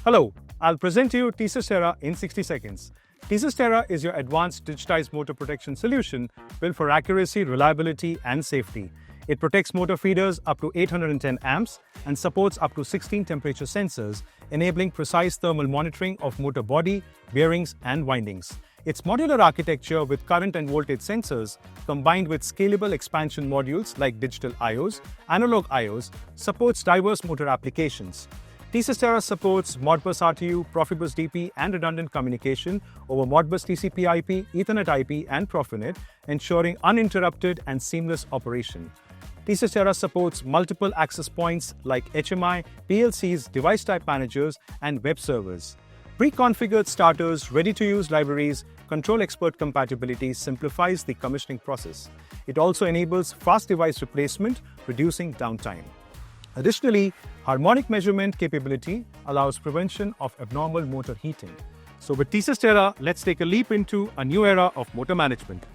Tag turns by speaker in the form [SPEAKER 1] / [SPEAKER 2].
[SPEAKER 1] Hello, I'll present to you TeSys Tera in 60 seconds. TeSys Tera is your advanced digitized motor protection solution built for accuracy, reliability, and safety. It protects motor feeders up to 810 amps and supports up to 16 temperature sensors, enabling precise thermal monitoring of motor body, bearings, and windings. Its modular architecture with current and voltage sensors, combined with scalable expansion modules like digital I/Os, analog I/Os, supports diverse motor applications. TeSys Tera supports Modbus RTU, Profibus DP, and redundant communication over Modbus TCP/IP, Ethernet IP, and Profinet, ensuring uninterrupted and seamless operation. TeSys Tera supports multiple access points like HMI, PLCs, device type managers, and web servers. Pre-configured starters, ready-to-use libraries, control expert compatibility simplifies the commissioning process. It also enables fast device replacement, reducing downtime. Additionally, harmonic measurement capability allows prevention of abnormal motor heating. So with TeSys Tera, let's take a leap into a new era of motor management.